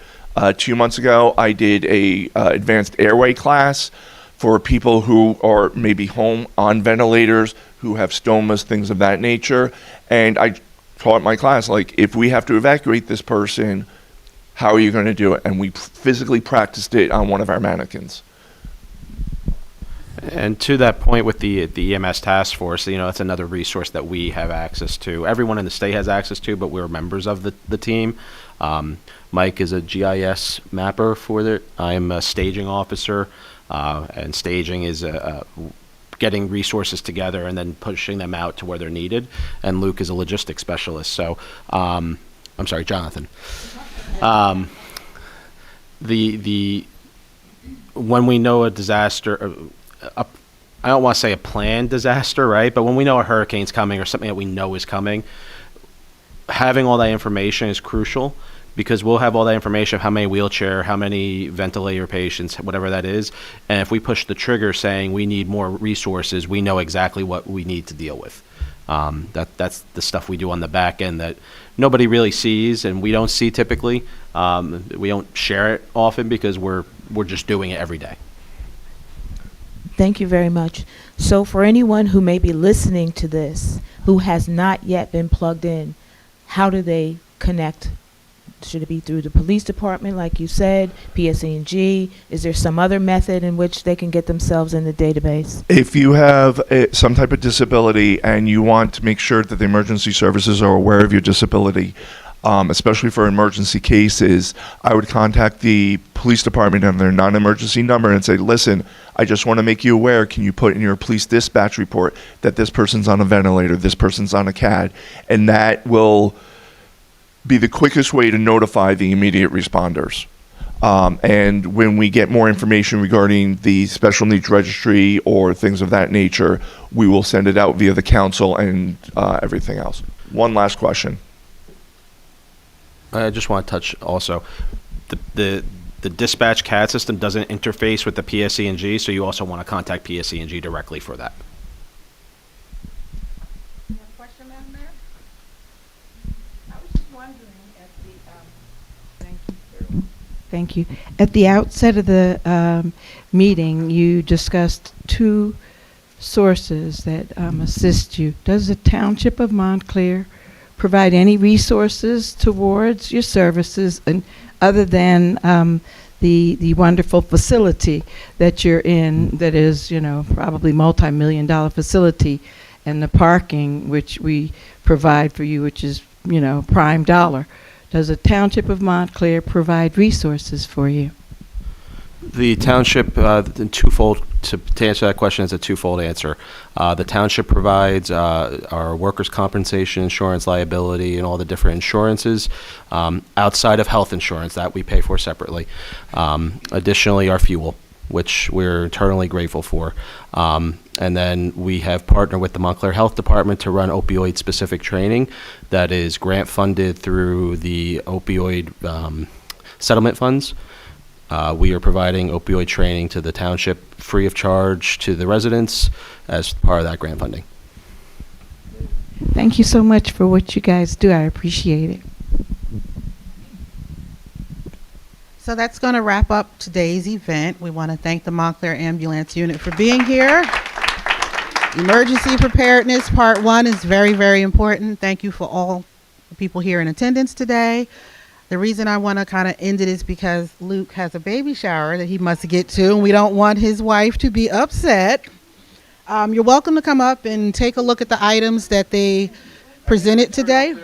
2 months ago, I did a advanced airway class for people who are maybe home on ventilators, who have stomas, things of that nature. And I taught my class, like, if we have to evacuate this person, how are you going to do it? And we physically practiced it on one of our mannequins. And to that point with the EMS task force, that's another resource that we have access to. Everyone in the state has access to, but we're members of the team. Mike is a GIS mapper for it. I'm a staging officer, and staging is getting resources together and then pushing them out to where they're needed. And Luke is a logistics specialist. So, I'm sorry, Jonathan. When we know a disaster, I don't want to say a planned disaster, right? But when we know a hurricane's coming or something that we know is coming, having all that information is crucial, because we'll have all that information of how many wheelchair, how many ventilator patients, whatever that is. And if we push the trigger saying we need more resources, we know exactly what we need to deal with. That's the stuff we do on the back end that nobody really sees, and we don't see typically. We don't share it often because we're just doing it every day. Thank you very much. So for anyone who may be listening to this, who has not yet been plugged in, how do they connect? Should it be through the police department, like you said, PSE&G? Is there some other method in which they can get themselves in the database? If you have some type of disability and you want to make sure that the emergency services are aware of your disability, especially for emergency cases, I would contact the police department on their non-emergency number and say, listen, I just want to make you aware, can you put in your police dispatch report that this person's on a ventilator, this person's on a CAD, and that will be the quickest way to notify the immediate responders. And when we get more information regarding the special needs registry or things of that nature, we will send it out via the council and everything else. One last question. I just want to touch also, the dispatch CAD system doesn't interface with the PSE&G, so you also want to contact PSE&G directly for that. Question, Madam Mayor? I was just wondering Thank you. At the outset of the meeting, you discussed two sources that assist you. Does the Township of Montclair provide any resources towards your services, and other than the wonderful facility that you're in, that is, probably multi-million-dollar facility, and the parking which we provide for you, which is, prime dollar? Does the Township of Montclair provide resources for you? The township, twofold, to answer that question, is a twofold answer. The township provides our workers' compensation insurance, liability, and all the different insurances outside of health insurance that we pay for separately. Additionally, our fuel, which we're eternally grateful for. And then we have partnered with the Montclair Health Department to run opioid-specific training that is grant-funded through the opioid settlement funds. We are providing opioid training to the township free of charge to the residents as part of that grant funding. Thank you so much for what you guys do. I appreciate it. So that's going to wrap up today's event. We want to thank the Montclair Ambulance Unit for being here. Emergency preparedness, part 1 is very, very important. Thank you for all the people here in attendance today. The reason I want to kind of end it is because Luke has a baby shower that he must get to, and we don't want his wife to be upset. You're welcome to come up and take a look at the items that they presented today.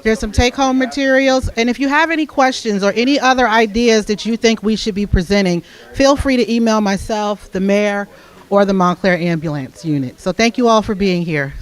There's some take-home materials, and if you have any questions or any other ideas that you think we should be presenting, feel free to email myself, the mayor, or the Montclair Ambulance Unit. So thank you all for being here.